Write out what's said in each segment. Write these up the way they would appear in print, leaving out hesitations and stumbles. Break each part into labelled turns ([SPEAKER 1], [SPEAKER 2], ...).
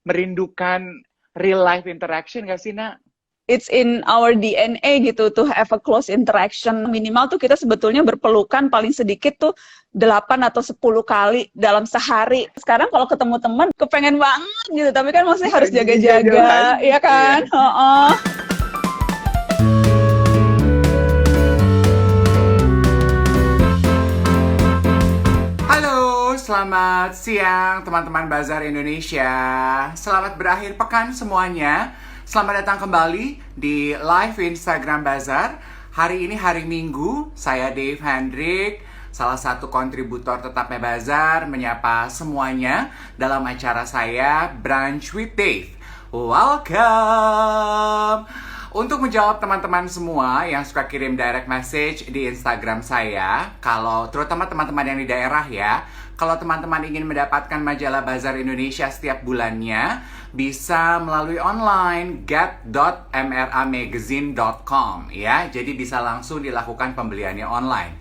[SPEAKER 1] merindukan real life interaction gak sih, Nak?
[SPEAKER 2] It's in our DNA gitu to have a close interaction. Minimal tuh kita sebetulnya berpelukan paling sedikit tuh 8 atau 10 kali dalam sehari. Sekarang kalau ketemu teman kepengen banget gitu, tapi kan maksudnya harus
[SPEAKER 1] Jadi
[SPEAKER 2] jaga-jaga,
[SPEAKER 1] jauh-jauhan.
[SPEAKER 2] ya
[SPEAKER 1] Iya.
[SPEAKER 2] kan? Heeh.
[SPEAKER 1] Halo, selamat siang teman-teman Bazar Indonesia. Selamat berakhir pekan semuanya. Selamat datang kembali di live Instagram Bazar. Hari ini hari Minggu, saya Dave Hendrik, salah satu kontributor tetapnya Bazar, menyapa semuanya dalam acara saya Brunch with Dave. Welcome! Untuk menjawab teman-teman semua yang suka kirim direct message di Instagram saya, kalau terutama teman-teman yang di daerah ya, kalau teman-teman ingin mendapatkan majalah Bazar Indonesia setiap bulannya, bisa melalui online get.mramagazine.com ya. Jadi bisa langsung dilakukan pembeliannya online.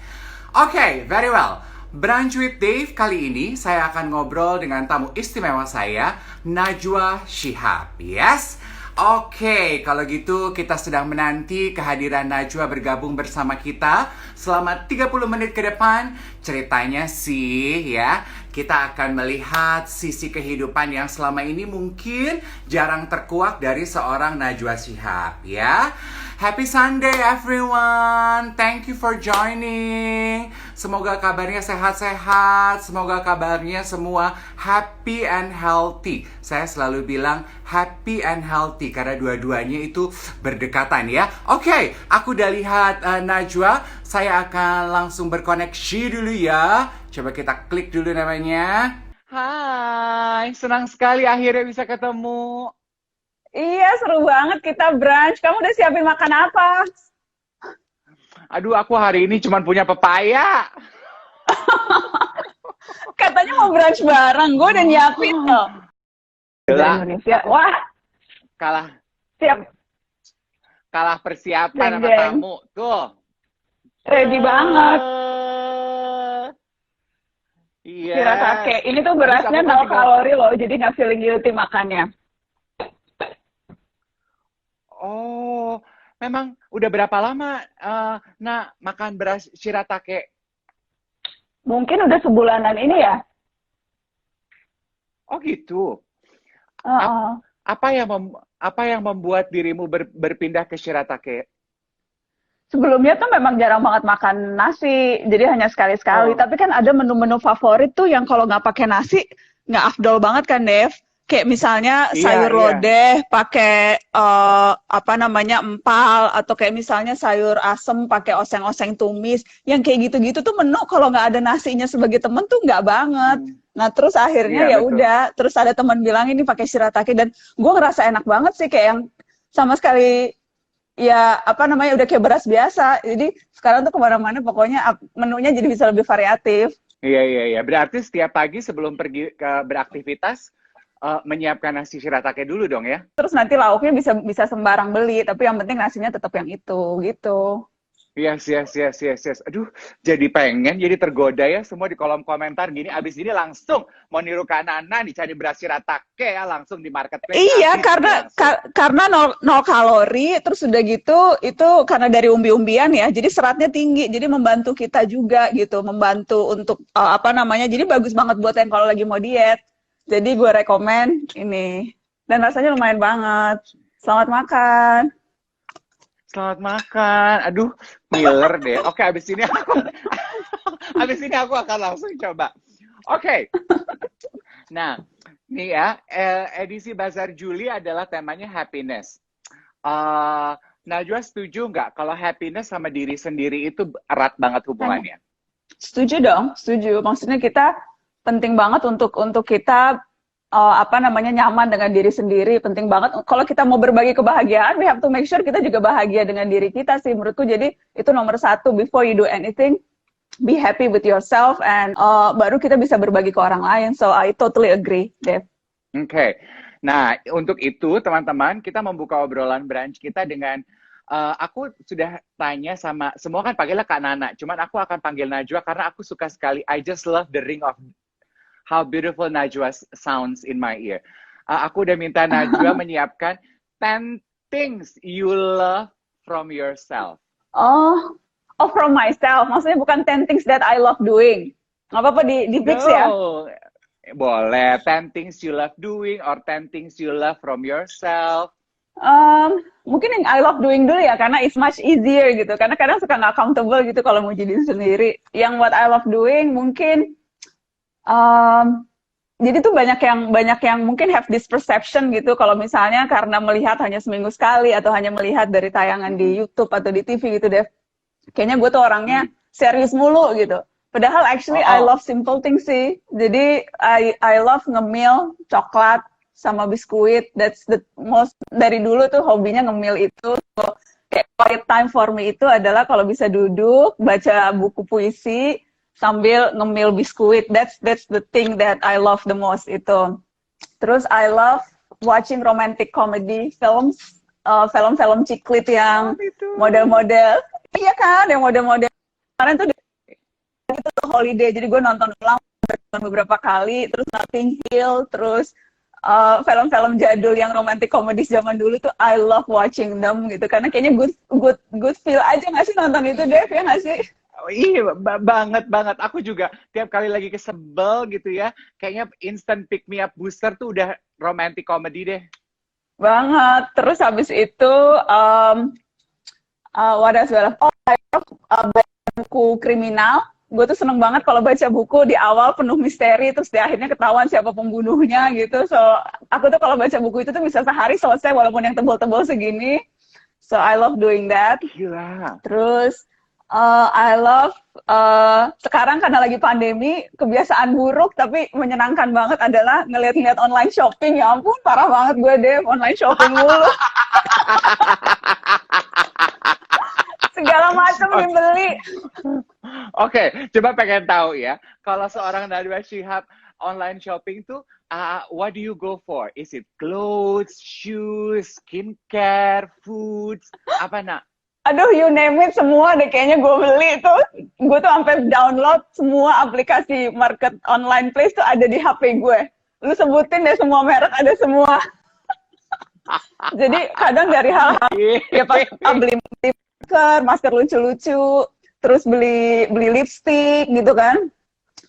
[SPEAKER 1] Oke, very well. Brunch with Dave kali ini saya akan ngobrol dengan tamu istimewa saya, Najwa Shihab. Yes. Oke, kalau gitu kita sedang menanti kehadiran Najwa bergabung bersama kita selama 30 menit ke depan. Ceritanya sih ya, kita akan melihat sisi kehidupan yang selama ini mungkin jarang terkuak dari seorang Najwa Shihab ya. Happy Sunday everyone. Thank you for joining. Semoga kabarnya sehat-sehat. Semoga kabarnya semua happy and healthy. Saya selalu bilang happy and healthy karena dua-duanya itu berdekatan ya. Oke, aku udah lihat Najwa. Saya akan langsung berkoneksi dulu ya. Coba kita klik dulu namanya. Hai, senang sekali akhirnya bisa ketemu.
[SPEAKER 2] Iya, seru banget kita brunch. Kamu udah siapin makan apa?
[SPEAKER 1] Aduh, aku hari ini cuma punya pepaya.
[SPEAKER 2] Katanya mau brunch bareng. Gue udah nyiapin loh.
[SPEAKER 1] Gila.
[SPEAKER 2] Indonesia. Wah,
[SPEAKER 1] Kalah
[SPEAKER 2] siap.
[SPEAKER 1] persiapan sama
[SPEAKER 2] Jeng-jeng.
[SPEAKER 1] tamu. Tuh.
[SPEAKER 2] Ready banget.
[SPEAKER 1] Iya.
[SPEAKER 2] Shiratake. Ini tuh
[SPEAKER 1] Habis
[SPEAKER 2] berasnya
[SPEAKER 1] aku kan
[SPEAKER 2] 0
[SPEAKER 1] tinggal-
[SPEAKER 2] kalori loh, jadi nggak feeling guilty makannya.
[SPEAKER 1] Oh, memang udah berapa lama makan beras shiratake?
[SPEAKER 2] Mungkin udah sebulanan ini ya.
[SPEAKER 1] Oh gitu.
[SPEAKER 2] Heeh.
[SPEAKER 1] Apa yang membuat dirimu berpindah ke shiratake?
[SPEAKER 2] Sebelumnya tuh memang jarang banget makan nasi, jadi hanya sekali-sekali.
[SPEAKER 1] Oh.
[SPEAKER 2] Tapi kan ada menu-menu favorit tuh yang kalau nggak pakai nasi nggak afdol banget kan, Dev? Kayak misalnya
[SPEAKER 1] Iya,
[SPEAKER 2] sayur
[SPEAKER 1] iya.
[SPEAKER 2] lodeh pakai empal, atau kayak misalnya sayur asem pakai oseng-oseng tumis. Yang kayak gitu-gitu tuh menu kalau nggak ada nasinya sebagai temen tuh nggak banget. Nah terus akhirnya
[SPEAKER 1] Iya,
[SPEAKER 2] ya
[SPEAKER 1] betul.
[SPEAKER 2] udah, terus ada teman bilang ini pakai shiratake dan gue ngerasa enak banget sih, kayak yang sama sekali ya udah kayak beras biasa. Jadi sekarang tuh kemana-mana pokoknya menunya jadi bisa lebih variatif.
[SPEAKER 1] Iya. Berarti setiap pagi sebelum pergi ke beraktivitas menyiapkan nasi shiratake dulu dong ya?
[SPEAKER 2] Terus nanti lauknya bisa sembarang beli, tapi yang penting nasinya tetap yang itu gitu.
[SPEAKER 1] Yes. Aduh, jadi pengen, jadi tergoda ya semua di kolom komentar gini. Abis ini langsung mau niru Kanana dicari beras shiratake ya langsung di marketplace.
[SPEAKER 2] Iya,
[SPEAKER 1] Habis
[SPEAKER 2] karena
[SPEAKER 1] langsung.
[SPEAKER 2] karena 0 kalori, terus udah gitu itu karena dari umbi-umbian ya, jadi seratnya tinggi, jadi membantu kita juga gitu, membantu untuk jadi bagus banget buat yang kalau lagi mau diet. Jadi gue rekomen ini dan rasanya lumayan banget. Selamat makan.
[SPEAKER 1] Selamat makan. Aduh, ngiler deh. Oke, abis ini aku akan langsung coba. Oke. Nah, nih ya, edisi Bazar Juli adalah temanya happiness. Najwa setuju nggak kalau happiness sama diri sendiri itu erat banget hubungannya?
[SPEAKER 2] Setuju dong, setuju. Maksudnya kita penting banget untuk kita nyaman dengan diri sendiri. Penting banget kalau kita mau berbagi kebahagiaan, we have to make sure kita juga bahagia dengan diri kita sih menurutku. Jadi itu nomor 1, before you do anything, be happy with yourself, and baru kita bisa berbagi ke orang lain. So I totally agree, Dev.
[SPEAKER 1] Oke. Nah, untuk itu teman-teman, kita membuka obrolan brunch kita dengan aku sudah tanya sama semua kan panggilnya Kak Nana, cuman aku akan panggil Najwa karena aku suka sekali. I just love the ring of how beautiful Najwa sounds in my ear. aku udah minta Najwa menyiapkan 10 things you love from yourself.
[SPEAKER 2] Oh, oh from myself. Maksudnya bukan 10 things that I love doing. Nggak apa-apa di fix ya.
[SPEAKER 1] No, boleh 10 things you love doing or 10 things you love from yourself.
[SPEAKER 2] Mungkin yang I love doing dulu ya, karena it's much easier gitu. Karena kadang suka nggak accountable gitu kalau mau jadi sendiri. Yang what I love doing mungkin, jadi tuh banyak yang mungkin have this perception gitu. Kalau misalnya karena melihat hanya seminggu sekali atau hanya melihat dari tayangan di YouTube atau di TV gitu deh. Kayaknya gue tuh orangnya serius mulu gitu. Padahal actually I love simple things sih. Jadi I love ngemil coklat sama biskuit. That's the most, dari dulu tuh hobinya ngemil itu. So, kayak quiet time for me itu adalah kalau bisa duduk baca buku puisi sambil ngemil biskuit. That's the thing that I love the most itu. Terus I love watching romantic comedy films, film-film ciklit yang model-model. Iya kan, yang model-model. Kemarin tuh itu holiday, jadi gue nonton ulang beberapa kali. Terus Notting Hill, terus film-film jadul yang romantic comedy zaman dulu tuh I love watching them gitu, karena kayaknya good feel aja nggak sih nonton itu, Dev, ya nggak sih?
[SPEAKER 1] Oh, iya banget. Aku juga tiap kali lagi kesebel gitu ya, kayaknya instant pick me up booster tuh udah romantic comedy deh.
[SPEAKER 2] Banget. Terus habis itu what else? Oh, I love buku kriminal. Gue tuh seneng banget kalau baca buku di awal penuh misteri, terus di akhirnya ketahuan siapa pembunuhnya gitu. So, aku tuh kalau baca buku itu tuh bisa sehari selesai walaupun yang tebal-tebal segini. So, I love doing that.
[SPEAKER 1] Gila.
[SPEAKER 2] Terus, I love, sekarang karena lagi pandemi, kebiasaan buruk tapi menyenangkan banget adalah ngeliat-ngeliat online shopping. Ya ampun, parah banget gue deh, online shopping mulu. Segala macam dibeli.
[SPEAKER 1] Oke, coba pengen tahu ya, kalau seorang Najwa Shihab online shopping tuh, what do you go for? Is it clothes, shoes, skincare, foods, apa nak?
[SPEAKER 2] Aduh, you name it, semua deh kayaknya gue beli tuh. Gue tuh sampai download semua aplikasi market online place tuh ada di HP gue. Lu sebutin deh semua merek, ada semua. Jadi kadang dari hal-hal, ya pas beli masker lucu-lucu, terus beli lipstick gitu kan,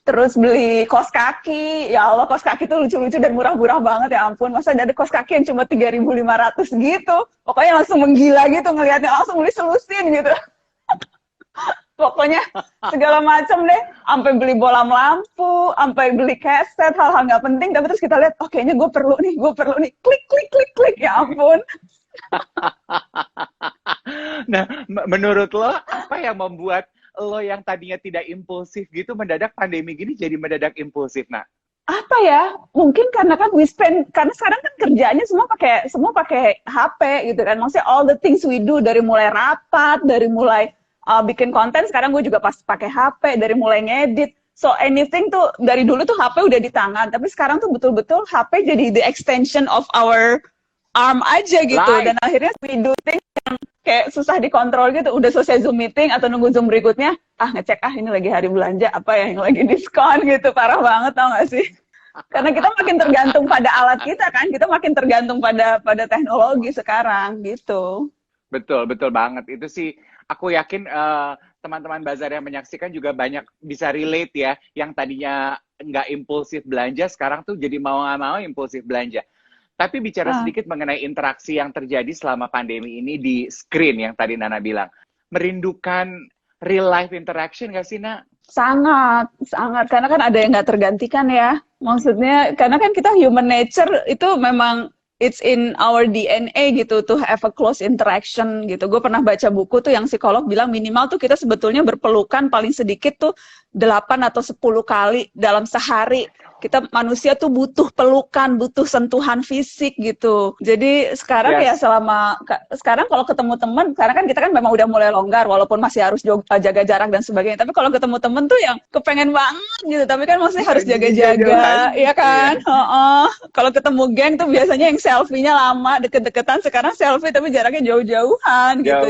[SPEAKER 2] terus beli kaos kaki. Ya Allah, kaos kaki tuh lucu-lucu dan murah-murah banget, ya ampun. Masa ada kaos kaki yang cuma 3.500 gitu. Pokoknya langsung menggila gitu ngelihatnya, langsung beli selusin gitu. Pokoknya segala macam deh, sampai beli bolam lampu, sampai beli keset, hal-hal nggak penting, tapi terus kita lihat, oh kayaknya gue perlu nih, klik, ya ampun.
[SPEAKER 1] Nah, menurut lo, apa yang membuat lo yang tadinya tidak impulsif gitu, mendadak pandemi gini jadi mendadak impulsif, nak?
[SPEAKER 2] Apa ya? Mungkin karena kan karena sekarang kan kerjaannya semua pakai HP gitu kan. Maksudnya all the things we do, dari mulai rapat, dari mulai bikin konten, sekarang gue juga pas pakai HP, dari mulai ngedit. So anything tuh, dari dulu tuh HP udah di tangan, tapi sekarang tuh betul-betul HP jadi the extension of our arm aja gitu. Dan akhirnya we do things yang kayak susah dikontrol gitu. Udah selesai Zoom meeting atau nunggu Zoom berikutnya, ngecek ini lagi hari belanja apa ya yang lagi diskon gitu. Parah banget, tau gak sih? Karena kita makin tergantung pada alat kita kan, kita makin tergantung pada teknologi sekarang gitu.
[SPEAKER 1] Betul banget. Itu sih aku yakin teman-teman Bazar yang menyaksikan juga banyak bisa relate ya, yang tadinya nggak impulsif belanja sekarang tuh jadi mau nggak mau impulsif belanja. Tapi bicara sedikit mengenai interaksi yang terjadi selama pandemi ini di screen yang tadi Nana bilang. Merindukan real life interaction nggak sih, Nak?
[SPEAKER 2] Sangat. Karena kan ada yang nggak tergantikan ya. Maksudnya, karena kan kita human nature itu memang it's in our DNA gitu, to have a close interaction gitu. Gue pernah baca buku tuh yang psikolog bilang minimal tuh kita sebetulnya berpelukan paling sedikit tuh 8 atau 10 kali dalam sehari. Kita manusia tuh butuh pelukan, butuh sentuhan fisik gitu. Jadi sekarang ya sekarang kalau ketemu teman, karena kan kita kan memang udah mulai longgar walaupun masih harus jaga jarak dan sebagainya. Tapi kalau ketemu teman tuh yang kepengen banget gitu, tapi kan masih harus jaga-jaga, ya kan? Kalau ketemu geng tuh biasanya yang selfie-nya lama, deket-deketan, sekarang selfie tapi jaraknya jauh-jauhan gitu.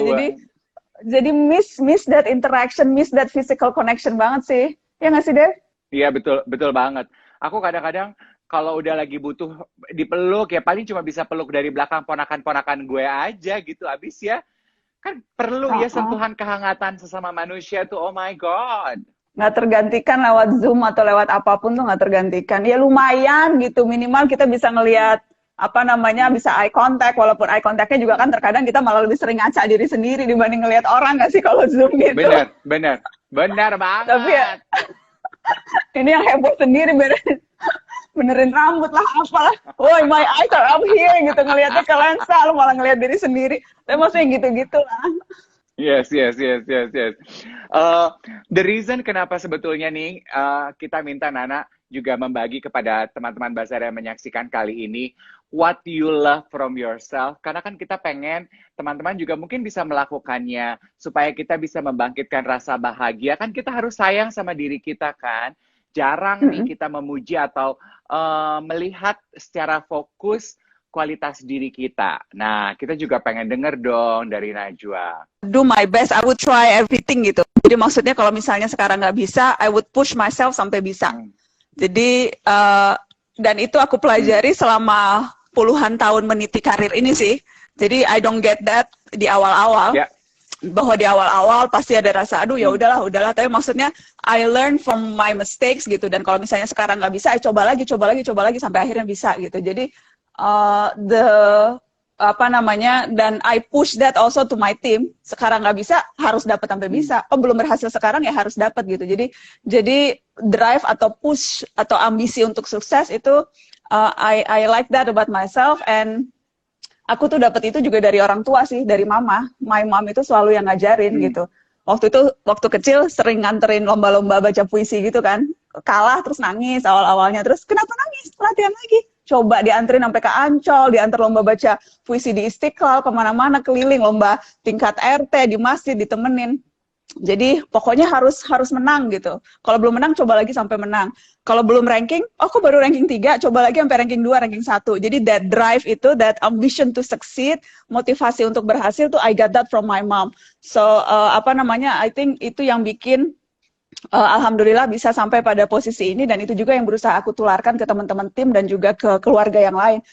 [SPEAKER 2] Jadi miss that interaction, miss that physical connection banget sih. Ya nggak sih, Dev?
[SPEAKER 1] Iya, betul banget. Aku kadang-kadang kalau udah lagi butuh dipeluk ya paling cuma bisa peluk dari belakang ponakan-ponakan gue aja gitu. Abis ya kan perlu ya
[SPEAKER 2] Uh-uh.
[SPEAKER 1] sentuhan kehangatan sesama manusia tuh. Oh my God.
[SPEAKER 2] Nggak tergantikan lewat Zoom atau lewat apapun tuh nggak tergantikan. Ya lumayan gitu, minimal kita bisa ngelihat apa namanya, bisa eye contact, walaupun eye contactnya juga kan terkadang kita malah lebih sering ngaca diri sendiri dibanding ngelihat orang nggak sih kalau Zoom gitu.
[SPEAKER 1] Bener
[SPEAKER 2] Tapi ya,
[SPEAKER 1] banget.
[SPEAKER 2] ini yang heboh sendiri benerin rambut lah apalah. Woi, my eyes are up here gitu, ngelihatnya ke lensa, lu malah ngelihat diri sendiri. Tapi maksudnya gitu-gitu lah.
[SPEAKER 1] Yes. The reason kenapa sebetulnya nih kita minta Nana juga membagi kepada teman-teman Bazar yang menyaksikan kali ini what you love from yourself, karena kan kita pengen teman-teman juga mungkin bisa melakukannya supaya kita bisa membangkitkan rasa bahagia. Kan kita harus sayang sama diri kita kan. Jarang nih kita memuji atau melihat secara fokus kualitas diri kita. Nah, kita juga pengen denger dong dari Najwa.
[SPEAKER 2] Do my best, I would try everything gitu. Jadi maksudnya kalau misalnya sekarang nggak bisa, I would push myself sampai bisa. Jadi dan itu aku pelajari selama puluhan tahun meniti karir ini sih. Jadi I don't get that di awal-awal.
[SPEAKER 1] Yeah.
[SPEAKER 2] Bahwa di awal-awal pasti ada rasa aduh ya udahlah. Tapi maksudnya I learn from my mistakes gitu. Dan kalau misalnya sekarang nggak bisa, coba lagi sampai akhirnya bisa gitu. Jadi dan I push that also to my team. Sekarang nggak bisa, harus dapat sampai bisa. Oh, belum berhasil sekarang ya harus dapat gitu. Jadi drive atau push atau ambisi untuk sukses itu I like that about myself, and aku tuh dapat itu juga dari orang tua sih, dari mama. My mom itu selalu yang ngajarin gitu. Waktu kecil sering nganterin lomba-lomba baca puisi gitu kan. Kalah terus nangis awal-awalnya. Terus kenapa nangis? Latihan lagi. Coba dianterin sampai ke Ancol, diantar lomba baca puisi di Istiqlal, kemana-mana keliling, lomba tingkat RT, di masjid, ditemenin. Jadi pokoknya harus menang gitu. Kalau belum menang, coba lagi sampai menang. Kalau belum ranking, kok baru ranking 3, coba lagi sampai ranking 2, ranking 1. Jadi that drive itu, that ambition to succeed, motivasi untuk berhasil tuh I got that from my mom. So, I think itu yang bikin alhamdulillah bisa sampai pada posisi ini, dan itu juga yang berusaha aku tularkan ke teman-teman tim dan juga ke keluarga yang lain.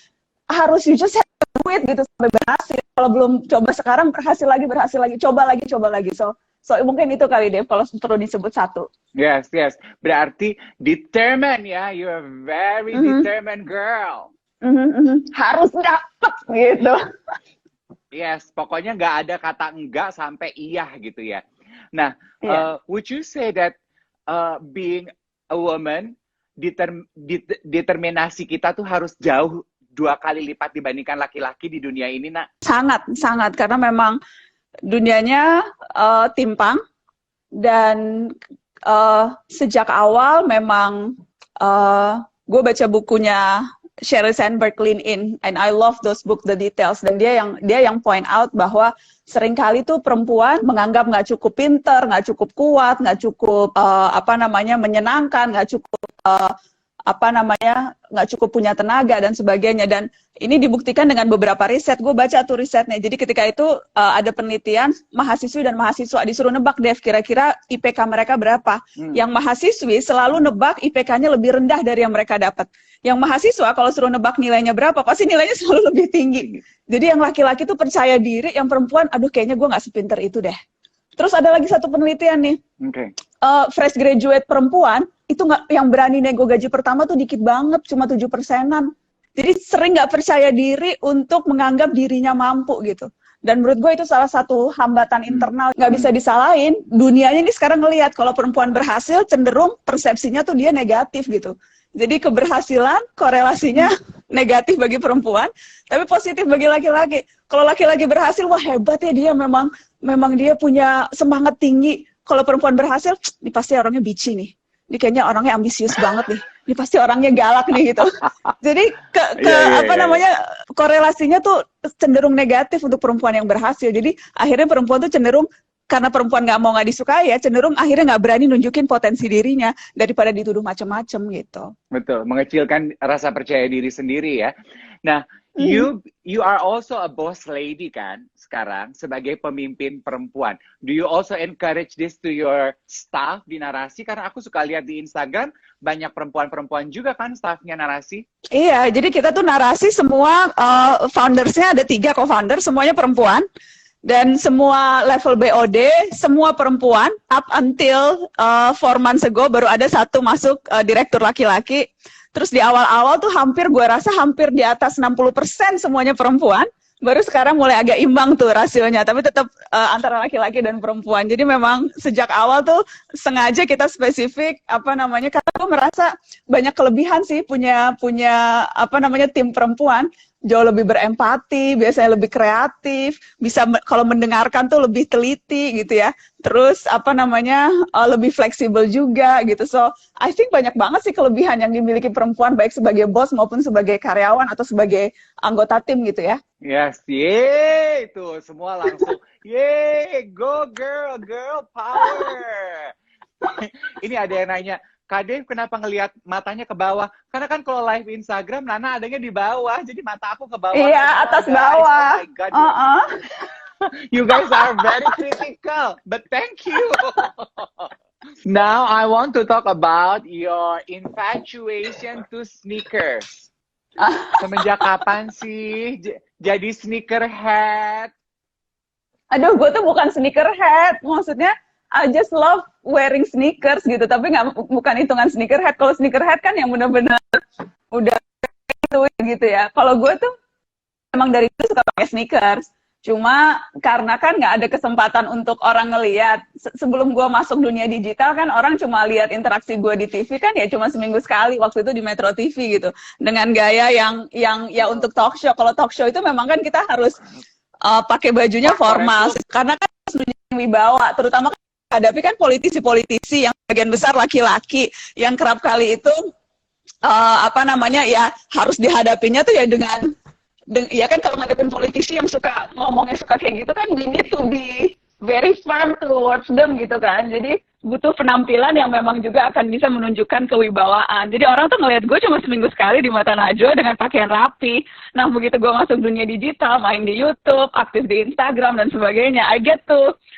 [SPEAKER 2] Harus you just have to do it gitu sampai berhasil. Kalau belum coba sekarang, berhasil lagi, coba lagi. So mungkin itu kali deh kalau perlu disebut satu.
[SPEAKER 1] Yes. Berarti determined ya, you're very determined girl.
[SPEAKER 2] Harus dapet gitu.
[SPEAKER 1] Yes, pokoknya nggak ada kata enggak sampai iya gitu ya. Nah, would you say that being a woman, determinasi kita tuh harus jauh 2 kali lipat dibandingkan laki-laki di dunia ini, Nak?
[SPEAKER 2] Sangat, karena memang dunianya timpang, dan sejak awal memang gue baca bukunya Sheryl Sandberg, Lean In, and I love those book, the details, dan dia yang point out bahwa seringkali tuh perempuan menganggap nggak cukup pinter, nggak cukup kuat, nggak cukup menyenangkan, nggak cukup nggak cukup punya tenaga dan sebagainya. Dan ini dibuktikan dengan beberapa riset. Gue baca tuh risetnya. Jadi ketika itu ada penelitian mahasiswi dan mahasiswa disuruh nebak, Dev, kira-kira IPK mereka berapa. Yang mahasiswi selalu nebak IPK-nya lebih rendah dari yang mereka dapat. Yang mahasiswa kalau suruh nebak nilainya berapa, pasti nilainya selalu lebih tinggi. Jadi yang laki-laki tuh percaya diri, yang perempuan, aduh kayaknya gue nggak sepinter itu deh. Terus ada lagi satu penelitian nih. Fresh graduate perempuan itu yang berani nego gaji pertama tuh dikit banget, cuma 7%-an. Jadi sering nggak percaya diri untuk menganggap dirinya mampu gitu. Dan menurut gue itu salah satu hambatan internal, nggak bisa disalahin. Dunianya ini sekarang ngelihat kalau perempuan berhasil, cenderung persepsinya tuh dia negatif gitu. Jadi keberhasilan korelasinya negatif bagi perempuan, tapi positif bagi laki-laki. Kalau laki-laki berhasil, wah hebat ya dia, memang dia punya semangat tinggi. Kalau perempuan berhasil, ini pasti orangnya bitchy nih. Ini kayaknya orangnya ambisius banget nih. Ini pasti orangnya galak nih gitu. Jadi korelasinya tuh cenderung negatif untuk perempuan yang berhasil. Jadi akhirnya perempuan tuh cenderung, karena perempuan nggak disukai ya, cenderung akhirnya nggak berani nunjukin potensi dirinya daripada dituduh macam-macam gitu.
[SPEAKER 1] Betul, mengecilkan rasa percaya diri sendiri ya. Nah, You are also a boss lady kan sekarang sebagai pemimpin perempuan. Do you also encourage this to your staff di Narasi? Karena aku suka lihat di Instagram banyak perempuan-perempuan juga kan staffnya Narasi.
[SPEAKER 2] Iya, jadi kita tuh Narasi semua foundersnya ada 3 co-founder, semuanya perempuan. Dan semua level BOD, semua perempuan, up until 4 months ago baru ada 1 masuk direktur laki-laki. Terus di awal-awal tuh gue rasa hampir di atas 60% semuanya perempuan. Baru sekarang mulai agak imbang tuh rasionya, tapi tetap antara laki-laki dan perempuan. Jadi memang sejak awal tuh sengaja kita spesifik karena gue merasa banyak kelebihan sih punya tim perempuan. Jauh lebih berempati, biasanya lebih kreatif, bisa kalau mendengarkan tuh lebih teliti gitu ya. Terus lebih fleksibel juga gitu. So, I think banyak banget sih kelebihan yang dimiliki perempuan baik sebagai bos maupun sebagai karyawan atau sebagai anggota tim gitu ya.
[SPEAKER 1] Yes, yeay, itu semua langsung, yeay, go girl power. Ini ada yang nanya, Kak Dave kenapa ngelihat matanya ke bawah? Karena kan kalau live Instagram, Nana adanya di bawah, jadi mata aku ke bawah.
[SPEAKER 2] Iya, atas bawah.
[SPEAKER 1] Oh my God, you guys are very critical, but thank you. Now I want to talk about your infatuation to sneakers. Semenjak kapan sih jadi sneakerhead?
[SPEAKER 2] Aduh, gue tuh bukan sneakerhead, maksudnya I just love wearing sneakers gitu, tapi bukan hitungan sneakerhead. Kalau sneakerhead kan yang benar-benar udah itu gitu ya. Kalau gue tuh emang dari dulu suka pakai sneakers, cuma karena kan nggak ada kesempatan untuk orang ngelihat. Sebelum gue masuk dunia digital kan orang cuma lihat interaksi gue di TV kan ya cuma seminggu sekali, waktu itu di Metro TV gitu, dengan gaya yang ya untuk talk show. Kalau talk show itu memang kan kita harus pakai bajunya formal, karena kan dunia wibawa, terutama hadapi kan politisi-politisi yang bagian besar laki-laki yang kerap kali itu ya harus dihadapinya tuh ya ya kan kalau ngadepin politisi yang ngomongnya suka kayak gitu kan, we need to be very firm towards them gitu kan. Jadi butuh penampilan yang memang juga akan bisa menunjukkan kewibawaan. Jadi orang tuh ngelihat gue cuma seminggu sekali di mata Najwa dengan pakaian rapi. Nah begitu gue masuk dunia digital, main di YouTube, aktif di Instagram dan sebagainya,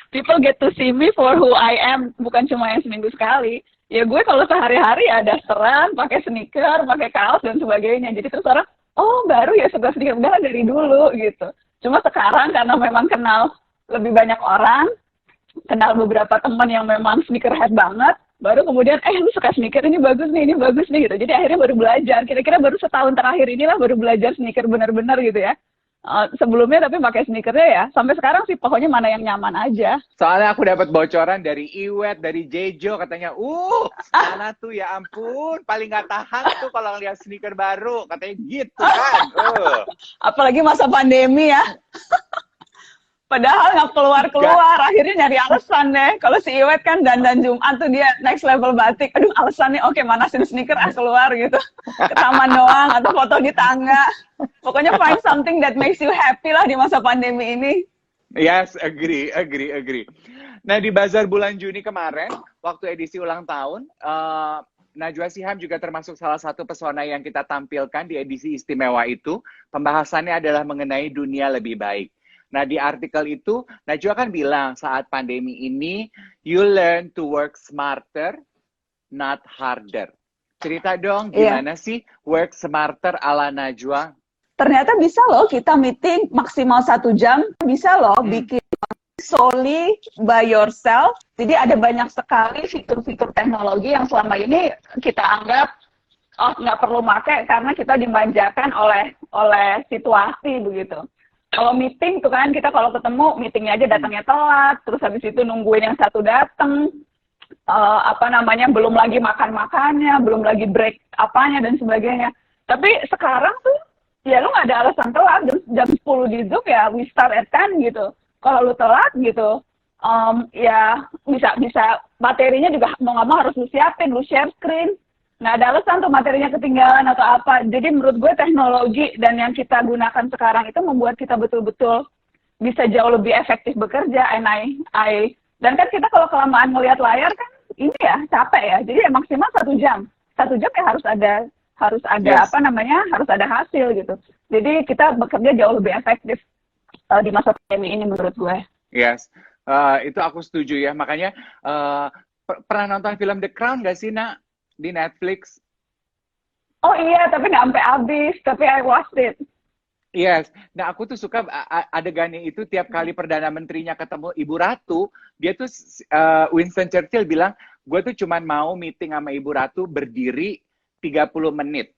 [SPEAKER 2] people get to see me for who I am, bukan cuma yang seminggu sekali. Ya gue kalau sehari-hari ya dasteran, pakai sneaker, pakai kaos dan sebagainya. Jadi terus orang, oh baru ya suka sneaker, udah dari dulu gitu. Cuma sekarang karena memang kenal lebih banyak orang, kenal beberapa teman yang memang sneakerhead banget, baru kemudian lu suka sneaker, ini bagus nih gitu. Jadi akhirnya baru belajar, kira-kira baru setahun terakhir inilah baru belajar sneaker benar-benar gitu ya. Sebelumnya tapi pakai sneakernya ya, sampai sekarang sih pokoknya mana yang nyaman aja.
[SPEAKER 1] Soalnya aku dapat bocoran dari Iwet, dari Jejo, katanya, sana tuh ya ampun, paling gak tahan tuh kalau ngeliat sneaker baru, katanya gitu kan.
[SPEAKER 2] Apalagi masa pandemi ya. Padahal nggak keluar-keluar, akhirnya nyari alasan deh. Kalau si Iwet kan dandan Jumat tuh dia next level batik. Aduh alasannya oke, manasin sneaker keluar gitu. Ke taman doang atau foto di tangga. Pokoknya find something that makes you happy lah di masa pandemi ini.
[SPEAKER 1] Yes, agree. Nah di Bazar bulan Juni kemarin, waktu edisi ulang tahun, Najwa Shihab juga termasuk salah satu pesona yang kita tampilkan di edisi istimewa itu. Pembahasannya adalah mengenai dunia lebih baik. Nah, di artikel itu, Najwa kan bilang saat pandemi ini, you learn to work smarter, not harder. Cerita dong, gimana sih work smarter ala Najwa?
[SPEAKER 2] Ternyata bisa loh kita meeting maksimal 1 jam, bisa loh bikin solely by yourself. Jadi ada banyak sekali fitur-fitur teknologi yang selama ini kita anggap nggak perlu pakai karena kita dimanjakan oleh situasi begitu. Kalau meeting tuh kan kita kalau ketemu meetingnya aja datangnya telat, terus habis itu nungguin yang satu datang, belum lagi makan-makannya, belum lagi break apanya dan sebagainya. Tapi sekarang tuh ya lu nggak ada alasan telat, jam 10 di Zoom ya we start at 10 gitu. Kalau lu telat gitu, ya bisa materinya juga mau nggak mau harus lu siapin, lu share screen. Nggak ada alasan tuh materinya ketinggalan atau apa. Jadi menurut gue teknologi dan yang kita gunakan sekarang itu membuat kita betul-betul bisa jauh lebih efektif bekerja. Dan kan kita kalau kelamaan ngelihat layar kan ini ya capek ya. Jadi ya maksimal 1 jam. 1 jam ya harus ada harus ada harus ada hasil gitu. Jadi kita bekerja jauh lebih efektif di masa pandemi ini menurut gue.
[SPEAKER 1] Yes, itu aku setuju ya. Makanya pernah nonton film The Crown nggak sih, Nak, di Netflix?
[SPEAKER 2] Oh iya, tapi nggak sampai habis. Tapi I watched it.
[SPEAKER 1] Yes, nah aku tuh suka adegannya itu tiap kali Perdana Menterinya ketemu Ibu Ratu, dia tuh Winston Churchill bilang, gue tuh cuman mau meeting sama Ibu Ratu berdiri 30 menit.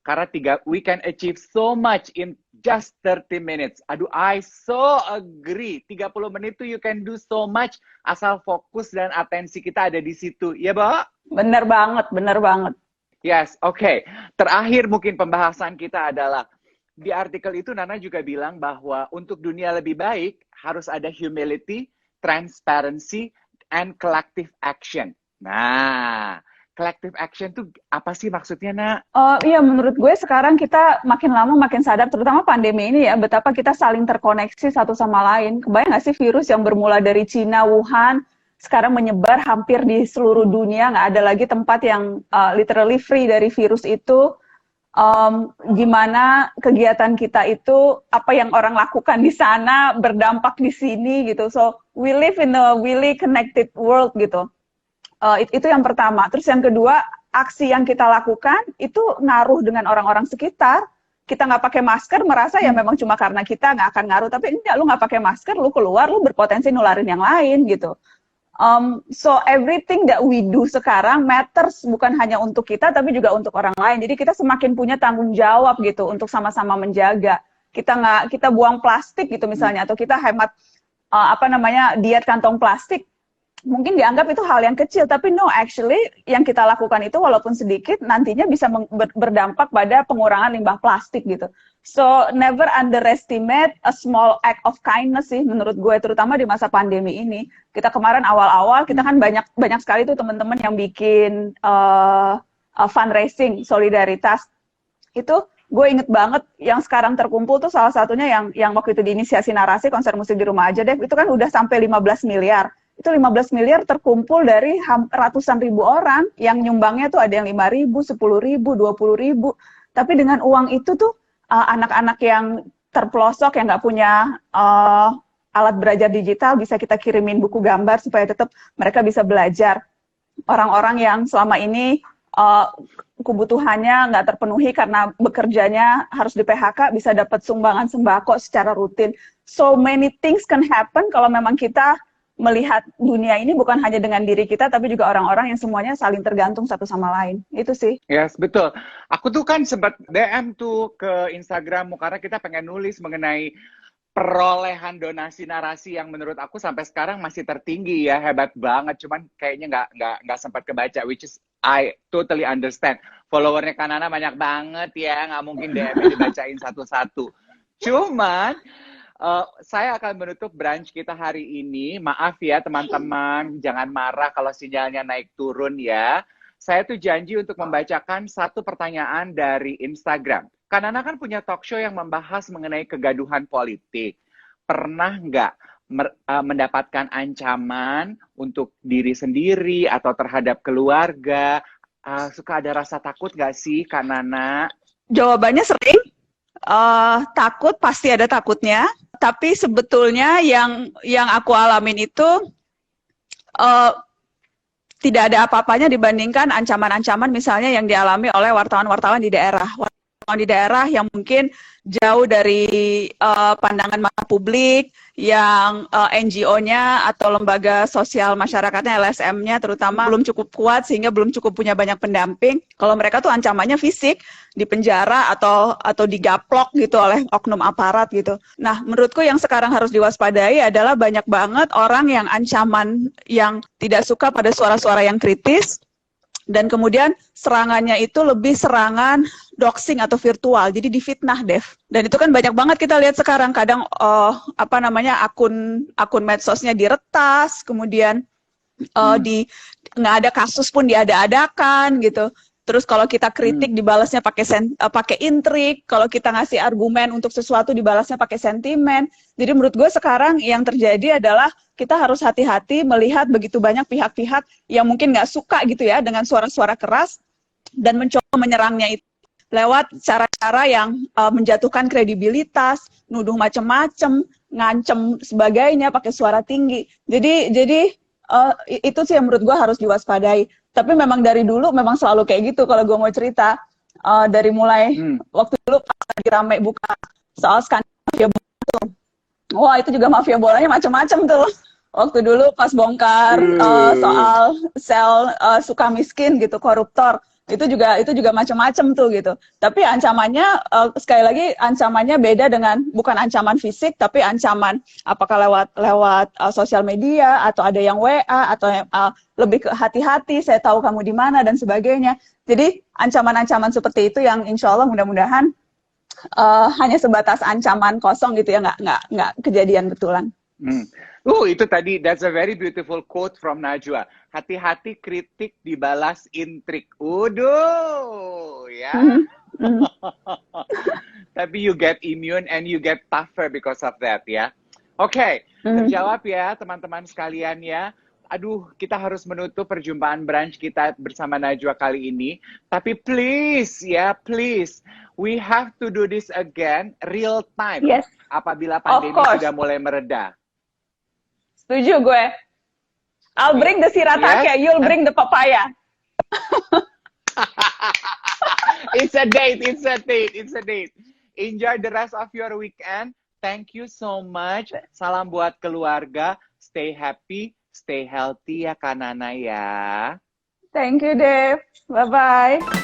[SPEAKER 1] Karena we can achieve so much in just 30 minutes. Aduh, I so agree. 30 menit tuh you can do so much asal fokus dan atensi kita ada di situ. Ya, Mbak?
[SPEAKER 2] Bener banget, bener banget.
[SPEAKER 1] Yes, oke. Terakhir mungkin pembahasan kita adalah di artikel itu Nana juga bilang bahwa untuk dunia lebih baik harus ada humility, transparency, and collective action. Nah, collective action tuh apa sih maksudnya, Nak?
[SPEAKER 2] Iya, menurut gue sekarang kita makin lama makin sadar, terutama pandemi ini ya, betapa kita saling terkoneksi satu sama lain. Kebayang nggak sih virus yang bermula dari Cina, Wuhan, sekarang menyebar hampir di seluruh dunia, nggak ada lagi tempat yang literally free dari virus itu. Gimana kegiatan kita itu, apa yang orang lakukan di sana berdampak di sini gitu. So we live in a really connected world gitu. Itu yang pertama. Terus yang kedua, aksi yang kita lakukan itu ngaruh dengan orang-orang sekitar. Kita nggak pakai masker merasa ya memang cuma karena kita nggak akan ngaruh, tapi enggak, lu nggak pakai masker, lu keluar, lu berpotensi nularin yang lain gitu. So everything that we do sekarang matters bukan hanya untuk kita tapi juga untuk orang lain. Jadi kita semakin punya tanggung jawab gitu untuk sama-sama menjaga. Kita buang plastik gitu misalnya, atau kita hemat diet kantong plastik. Mungkin dianggap itu hal yang kecil, tapi no, actually yang kita lakukan itu walaupun sedikit nantinya bisa berdampak pada pengurangan limbah plastik gitu. So never underestimate a small act of kindness sih menurut gue, terutama di masa pandemi ini. Kita kemarin awal-awal kita kan banyak sekali tuh teman-teman yang bikin fundraising solidaritas. Itu gue inget banget yang sekarang terkumpul tuh salah satunya yang waktu itu diinisiasi Narasi konser musik di rumah aja deh, itu kan udah sampai 15 miliar. Itu 15 miliar terkumpul dari ratusan ribu orang yang nyumbangnya tuh ada yang 5.000, 10.000, 20.000. Tapi dengan uang itu tuh anak-anak yang terpelosok yang nggak punya alat belajar digital bisa kita kirimin buku gambar supaya tetap mereka bisa belajar. Orang-orang yang selama ini kebutuhannya nggak terpenuhi karena bekerjanya harus di PHK bisa dapat sumbangan sembako secara rutin. So many things can happen kalau memang kita melihat dunia ini bukan hanya dengan diri kita, tapi juga orang-orang yang semuanya saling tergantung satu sama lain. Itu sih.
[SPEAKER 1] Yes, betul. Aku tuh kan sempat DM tuh ke Instagrammu, karena kita pengen nulis mengenai perolehan donasi Narasi yang menurut aku sampai sekarang masih tertinggi ya, hebat banget. Cuman kayaknya nggak sempat kebaca, which is I totally understand. Followernya Kanana banyak banget ya, nggak mungkin DM-nya dibacain satu-satu. Cuman saya akan menutup brunch kita hari ini. Maaf ya teman-teman, jangan marah kalau sinyalnya naik turun ya. Saya tuh janji untuk membacakan satu pertanyaan dari Instagram. Kanana kan punya talk show yang membahas mengenai kegaduhan politik. Pernah nggak mendapatkan ancaman untuk diri sendiri atau terhadap keluarga? Suka ada rasa takut nggak sih, Kanana?
[SPEAKER 2] Jawabannya sering. Takut, pasti ada takutnya. Tapi sebetulnya yang aku alamin itu tidak ada apa-apanya dibandingkan ancaman-ancaman misalnya yang dialami oleh wartawan-wartawan di daerah. Wartawan di daerah yang mungkin jauh dari pandangan mata publik, yang NGO-nya atau lembaga sosial masyarakatnya, LSM-nya terutama belum cukup kuat sehingga belum cukup punya banyak pendamping. Kalau mereka tuh ancamannya fisik, di penjara atau digaplok gitu oleh oknum aparat gitu. Nah, menurutku yang sekarang harus diwaspadai adalah banyak banget orang yang ancaman yang tidak suka pada suara-suara yang kritis. Dan kemudian serangannya itu lebih serangan doxing atau virtual, jadi difitnah, Dev. Dan itu kan banyak banget kita lihat sekarang, kadang akun medsosnya diretas, kemudian nggak ada kasus pun diada-adakan gitu. Terus kalau kita kritik dibalasnya pakai intrik, kalau kita ngasih argumen untuk sesuatu dibalasnya pakai sentimen. Jadi menurut gue sekarang yang terjadi adalah kita harus hati-hati melihat begitu banyak pihak-pihak yang mungkin nggak suka gitu ya dengan suara-suara keras dan mencoba menyerangnya itu lewat cara-cara yang menjatuhkan kredibilitas, nuduh macem-macem, ngancem sebagainya pakai suara tinggi. Jadi itu sih yang menurut gue harus diwaspadai. Tapi memang dari dulu memang selalu kayak gitu kalau gue mau cerita. Dari mulai waktu dulu pas lagi rame buka soal skandal mafia bola tuh. Wah, itu juga mafia bolanya macam-macam tuh. Waktu dulu pas bongkar soal sel suka miskin gitu, koruptor. Itu juga macam-macam tuh gitu. Tapi ancamannya sekali lagi ancamannya beda dengan bukan ancaman fisik tapi ancaman apakah lewat sosial media atau ada yang WA atau lebih ke hati-hati, saya tahu kamu di mana dan sebagainya. Jadi ancaman-ancaman seperti itu yang insya Allah mudah-mudahan hanya sebatas ancaman kosong gitu ya, nggak kejadian betulan.
[SPEAKER 1] Itu tadi, that's a very beautiful quote from Najwa. Hati-hati kritik dibalas intrik. Uduh, ya. Tapi you get immune and you get tougher because of that, ya. Oke, terjawab ya teman-teman sekalian ya. Aduh, kita harus menutup perjumpaan brunch kita bersama Najwa kali ini. Tapi please, ya, please. We have to do this again real time.
[SPEAKER 2] Yes.
[SPEAKER 1] Apabila pandemi sudah mulai mereda.
[SPEAKER 2] Setuju gue. I'll bring the shiratake, you'll bring the papaya.
[SPEAKER 1] It's a date. Enjoy the rest of your weekend. Thank you so much. Salam buat keluarga. Stay happy, stay healthy ya Kak Nana ya.
[SPEAKER 2] Thank you, Dave. Bye-bye.